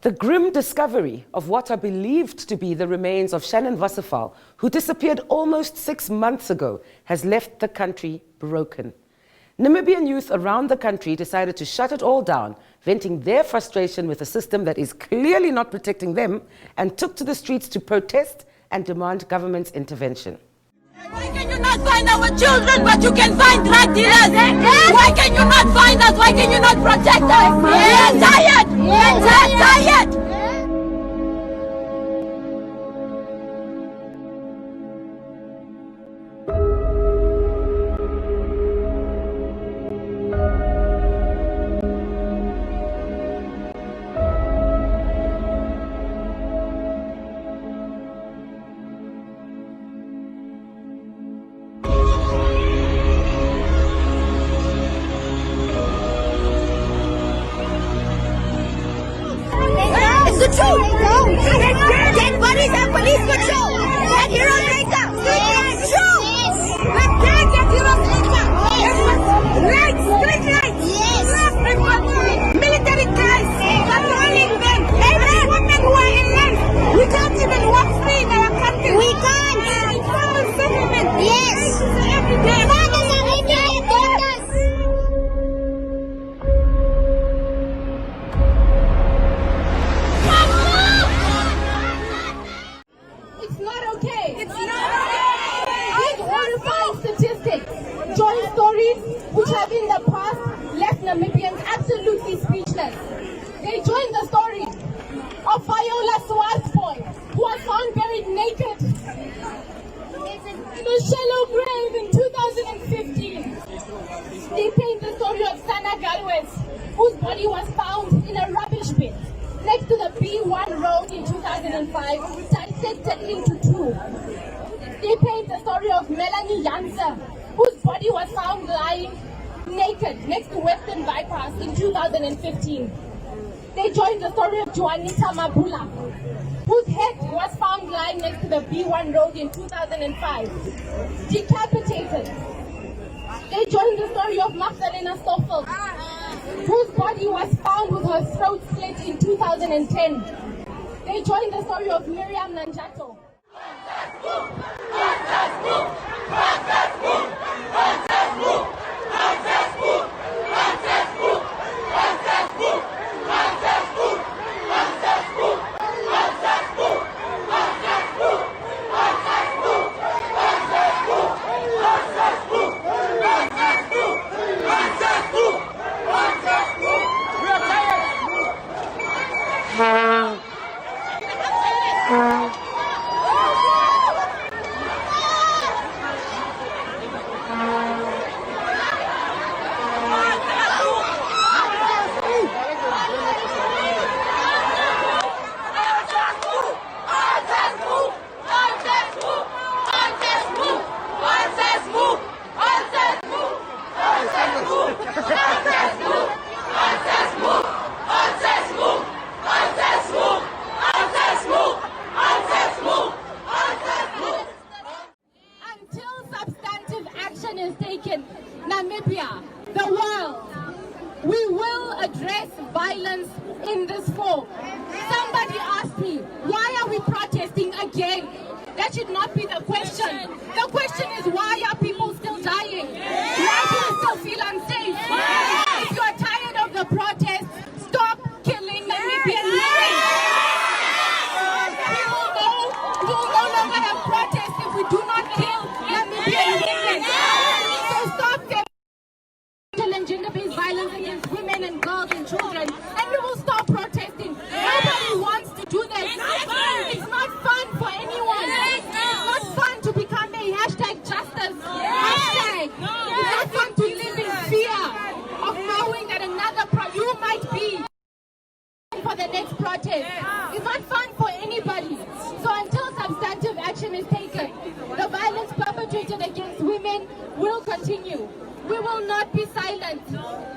The grim discovery of what are believed to be the remains of Shannon Wassefal, who disappeared almost 6 months ago, has left the country broken. Namibian youth around the country decided to shut it all down, venting their frustration with a system that is clearly not protecting them, and took to the streets to protest and demand government's intervention. Why can you not find our children, but you can find drug dealers? Why can you not find us? Why can you not protect us? We are tired! We are tired! It's the truth! Dead bodies and police patrol! Get heroes later! It's true! We can't get heroes later! Lights! Street lights! Military cars! Patrolling them! Every woman who are in line! We can't even walk free in our country! We can't! Informal settlement! Yes! Every day! Statistics, joint stories which have in the past left Namibians absolutely speechless. They joined the story of Viola Swartboy, who was found buried naked in a shallow grave in 2015. They paint the story of Sana Galwez, whose body was found in a rubbish bin next to the B1 road in 2005, dissected into two. They paint the story of Melanie Janse, whose body was found lying naked next to Western Bypass in 2015. They joined the story of Juanita Mabula, whose head was found lying next to the B1 road in 2005, decapitated. They joined the story of Magdalena Stoffel, whose body was found with her throat slit in 2010. They joined the story of Miriam Nanjato. Is taken, Namibia, the world, we will address violence in this form. Somebody asked me, why are we protesting again? That should not be the question. The question is, why are people still dying? Why do we still feel unsafe? If you are tired of the protests, stop killing Namibian women. We will no longer have protests if we do not kill Namibian women. Gender-based violence against women and girls and children, and we will stop protesting. Nobody wants to do that. It's not fun for anyone. It's not fun to become a #justice hashtag. It's not fun to live in fear of knowing that you might be for the next protest. It's not fun for anybody. So until substantive action is taken, the violence perpetrated against women will continue. We will not be silent.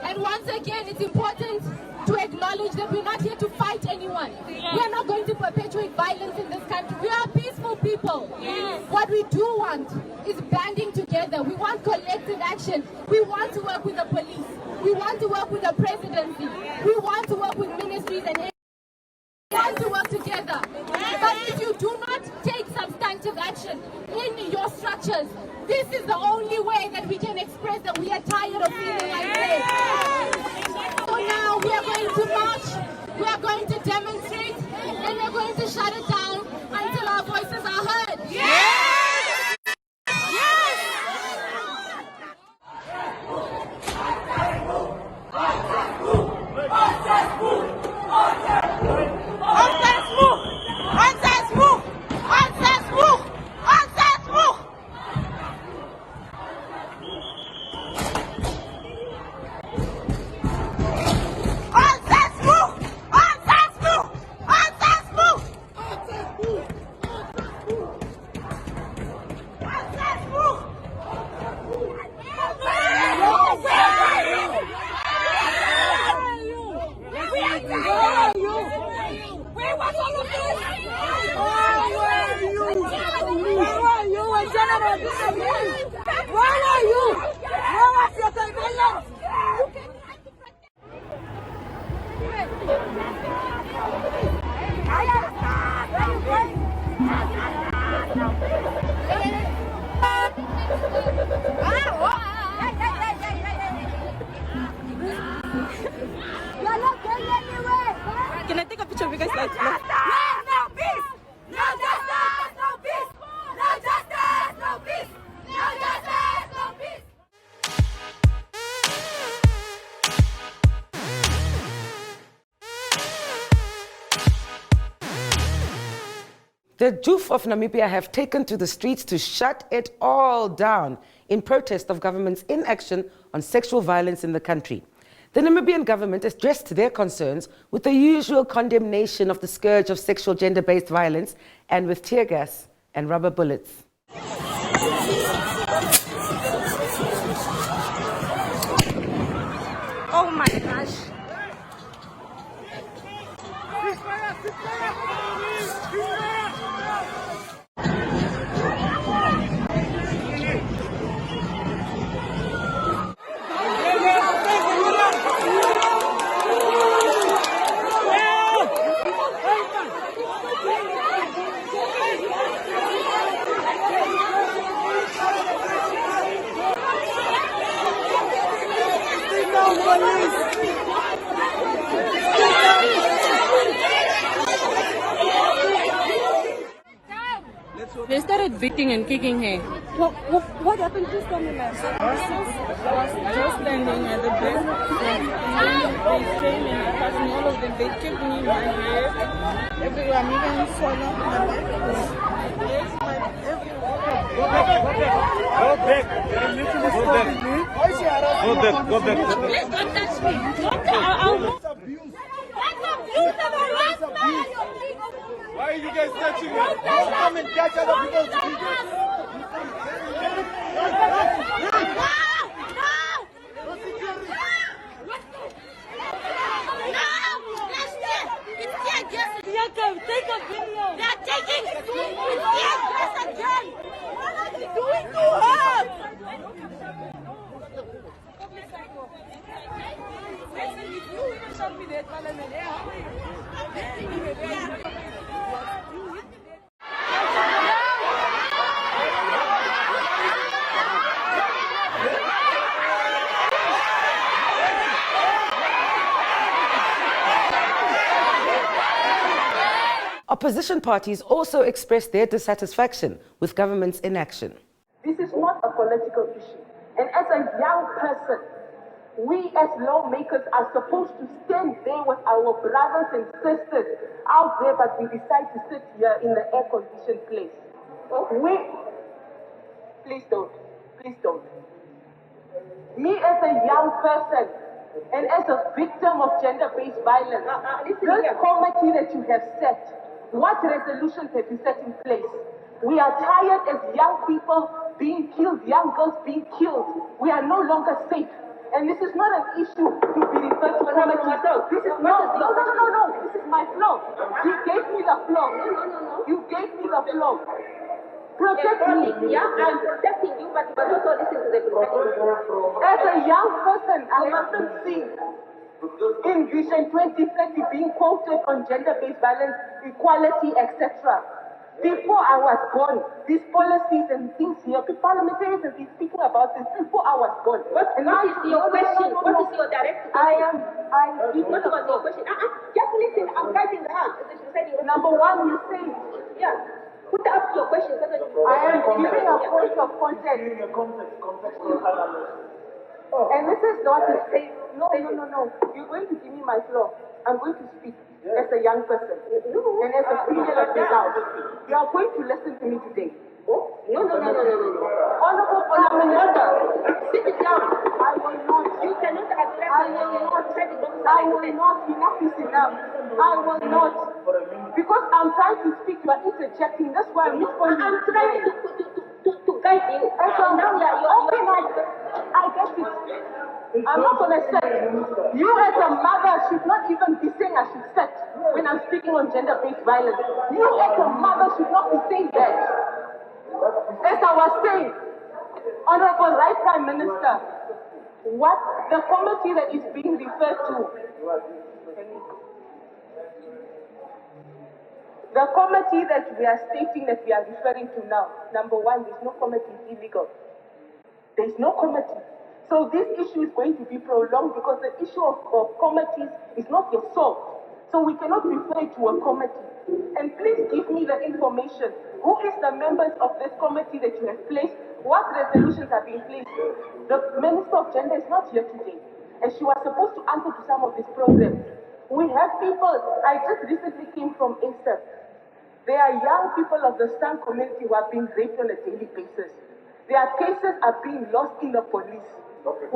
And once again, it's important to acknowledge that we're not here to fight anyone. We are not going to perpetuate violence in this country. We are peaceful people. What we do want is banding together. We want collective action. We want to work with the police. We want to work with the presidency. We want to work with ministries and want to work together. But if you do not take substantive action in your structures, this is the only way that we can express that we are tired of feeling like this. So now we are going to march, we are going to demonstrate, and we're going to shut it down until our voices are heard. Yes! Yes! Can I take a picture of you guys like No peace! No justice! No peace! No justice! No peace! No justice! No peace! The youth of Namibia have taken to the streets to shut it all down in protest of government's inaction on sexual violence in the country. The Namibian government has addressed their concerns with the usual condemnation of the scourge of sexual gender-based violence and with tear gas and rubber bullets. oh my gosh. They started beating and kicking her. What happened? Please tell me, ma'am. I was just standing at the desk. They came and passing all of them. They kicked me in my head. Everywhere. I'm even swollen. My back was Go back. Please don't touch me. I'll Why are you guys touching me? Come and catch other people's videos. take a video. They are taking it again. What are they doing to her? Opposition parties also expressed their dissatisfaction with government's inaction. This is not a political issue. And as a young person, we as lawmakers are supposed to stand there with our brothers and sisters out there, but we decide to sit here in the air-conditioned place. Please don't. Me as a young person and as a victim of gender-based violence, this committee that you have set, what resolutions have you set in place? We are tired as young people being killed, young girls being killed. We are no longer safe. And this is not an issue to be referred to committee. This is no. This is my floor. You gave me the floor. No. You gave me the floor. Protect me. Yeah, I'm protecting you, but also listen to the protecting. As a young person, I mustn't sing. in Vision 2030 being quoted on gender-based violence, equality, etc. Before I was born, these policies and things here, the parliamentarians have been speaking about this before I was born. What is your question? What is your direct question? What was your question? Just listen, I'm writing down. Number one, you say, yeah. Put up your question. I am giving a point of context. Contextual analysis. And this is not to say, no. You're going to give me my floor. I'm going to speak as a young person. And as a female of this house. You are going to listen to me today. No. Honorable Minister, sit it down. I will not. You cannot address. I will not. Enough is enough. I will not. Because I'm trying to speak, you are interjecting. That's why I'm trying to guide you. And so now I get it. I'm not going to say. You as a mother should not even be saying I should set when I'm speaking on gender-based violence. You as a mother should not be saying that. As I was saying, Honorable Right Prime Minister, what the committee that is being referred to, the committee that we are stating that we are referring to now, number one, there's no committee, it's illegal. There's no committee. So this issue is going to be prolonged because the issue of committees is not yet solved. So we cannot refer to a committee. And please give me the information. Who is the members of this committee that you have placed? What resolutions have been placed? The Minister of Gender is not here today. And she was supposed to answer to some of these problems. We have people, I just recently came from ASAP. There are young people of the San community who are being raped on a daily basis. Their cases are being lost in the police.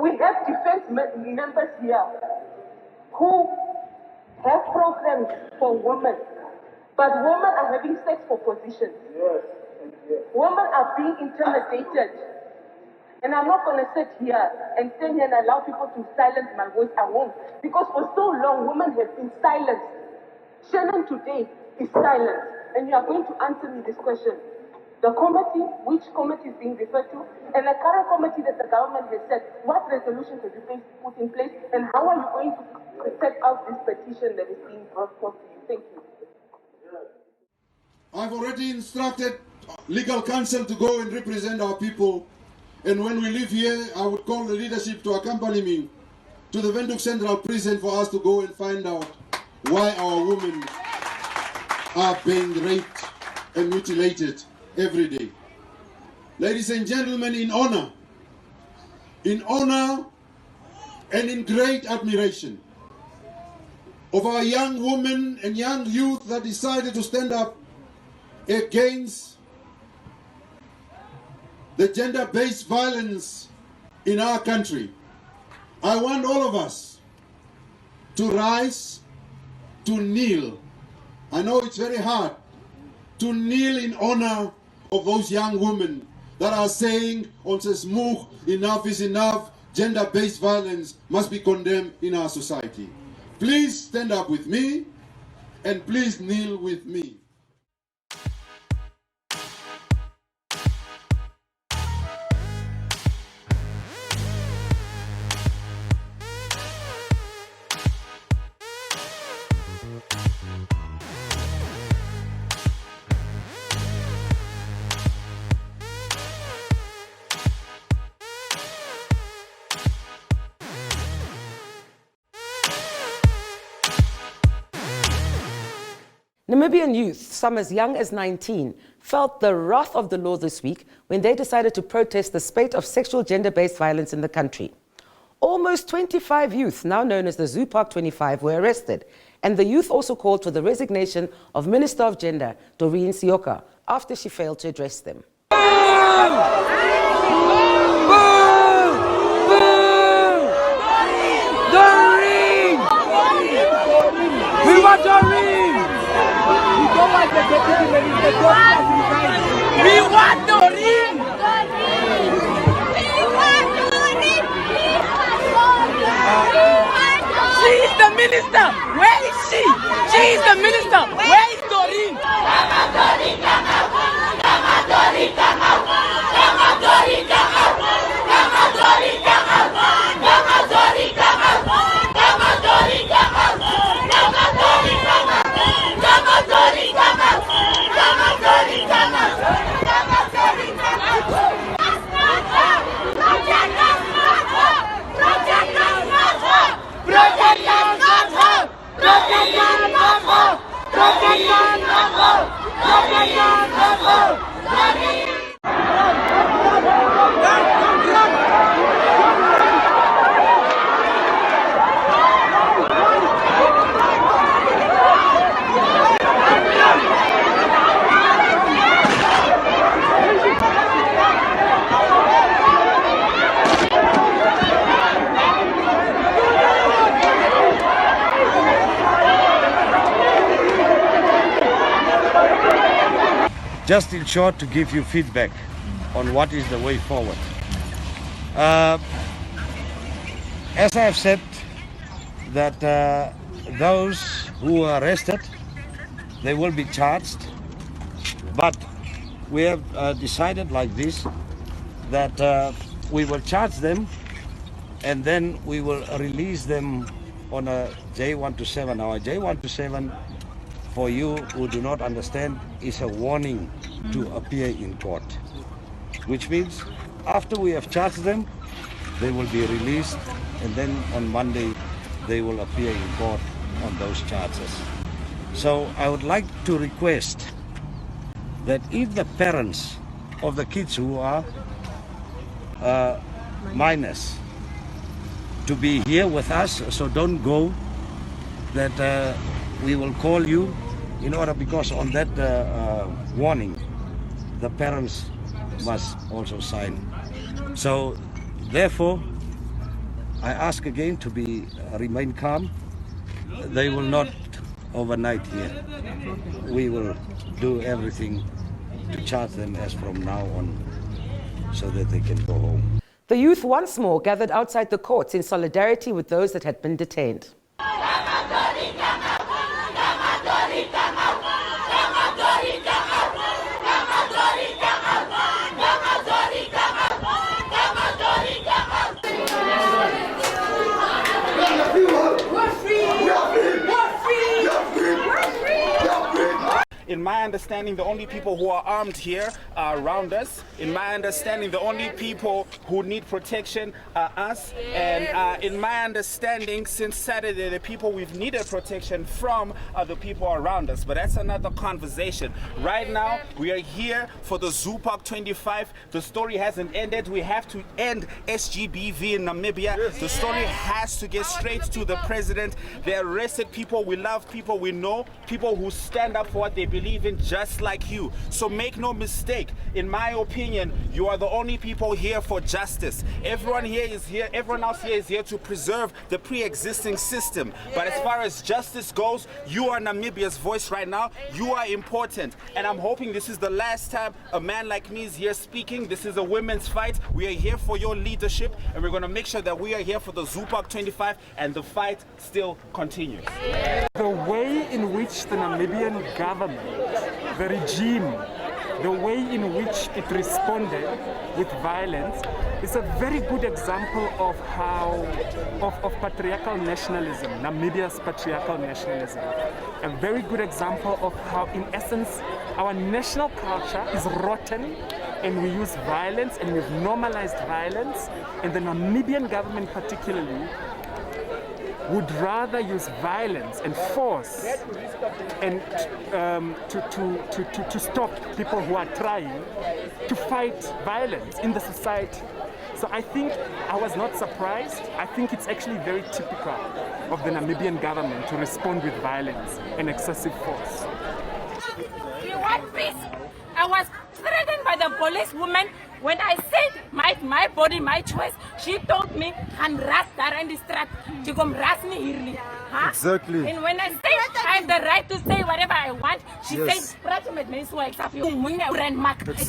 We have defense members here who have programs for women, but women are having sex for positions. Yes. Women are being intimidated. And I'm not going to sit here and stand here and allow people to silence my voice. I won't. Because for so long, women have been silenced. Shannon today is silent. And you are going to answer me this question. The committee, which committee is being referred to, and the current committee that the government has said, what resolutions have you put in place, and how are you going to set out this petition that is being brought forth to you? Thank you. I've already instructed legal counsel to go and represent our people, and when we leave here, I would call the leadership to accompany me to the Windhoek Central Prison for us to go and find out why our women are being raped and mutilated every day. Ladies and gentlemen, in honor and in great admiration of our young women and young youth that decided to stand up against the gender-based violence in our country, I want all of us to rise, to kneel. I know it's very hard to kneel in honor of those young women that are saying, ons is moeg, enough is enough, gender-based violence must be condemned in our society. Please stand up with me and please kneel with me. Namibian youth, some as young as 19, felt the wrath of the law this week when they decided to protest the spate of sexual gender-based violence in the country. Almost 25 youth, now known as the Zoo Park 25, were arrested, and the youth also called for the resignation of Minister of Gender, Doreen Sioka, after she failed to address them. Doreen! We want Doreen! We want Doreen! She is the minister! Where is she? She is the minister! Where is Doreen? Just in short, to give you feedback on what is the way forward. As I have said, that those who are arrested, they will be charged, but we have decided like this, that we will charge them and then we will release them on a J127. Now a J127, for you who do not understand, is a warning to appear in court, which means after we have charged them, they will be released, and then on Monday they will appear in court on those charges. So I would like to request that if the parents of the kids who are minors to be here with us, so don't go, that we will call you in order, because on that warning the parents must also sign. So therefore I ask again to be remain calm. They will not overnight here. We will do everything to charge them as from now on, so that they can go home. The youth once more gathered outside the courts in solidarity with those that had been detained. In my understanding, the only people who are armed here are around us. In my understanding, the only people who need protection are us. And in my understanding, since Saturday, the people we've needed protection from are the people around us. But that's another conversation. Right now, we are here for the Zoo Park 25. The story hasn't ended. We have to end SGBV in Namibia. The story has to get straight to the president. They arrested people we love, people we know, people who stand up for what they believe in, just like you. So make no mistake, in my opinion, you are the only people here for justice. Everyone else here is here to preserve the pre-existing system. But as far as justice goes, you are Namibia's voice right now. You are important. And I'm hoping this is the last time a man like me is here speaking. This is a women's fight. We are here for your leadership, and we're going to make sure that we are here for the Zoo Park 25, and the fight still continues. The way in which the Namibian government, the regime, the way in which it responded with violence is a very good example of of patriarchal nationalism, Namibia's patriarchal nationalism. A very good example of how, in essence, our national culture is rotten, and we use violence, and we've normalized violence, and the Namibian government particularly would rather use violence and force and to stop people who are trying to fight violence in the society. So I think I was not surprised. I think it's actually very typical of the Namibian government to respond with violence and excessive force. We want peace. I was threatened by the police woman. When I said my body, my choice, she told me, Exactly. And when I say I have the right to say whatever I want, she Yes. said,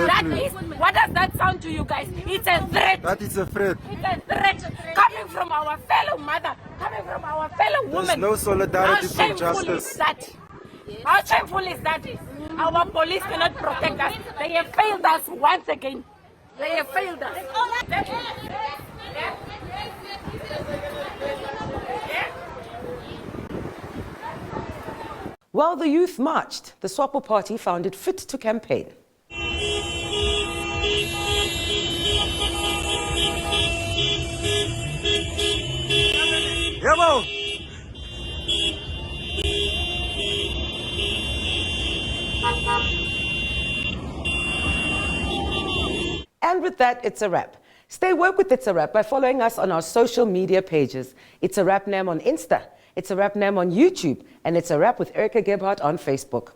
Exactly. what does that sound to you guys? It's a threat. That is a threat. It's a threat coming from our fellow mother, coming from our fellow woman. There's no solidarity How from shameful justice. is that? How shameful is that? Our police cannot protect us. They have failed us once again. They have failed us. While the youth marched, the SWAPO party found it fit to campaign. And with that, it's a wrap. Stay woke with It's a Wrap by following us on our social media pages. It's a Wrap Nam on Insta, It's a Wrap Nam on YouTube, and It's a Wrap with Erica Gebhardt on Facebook.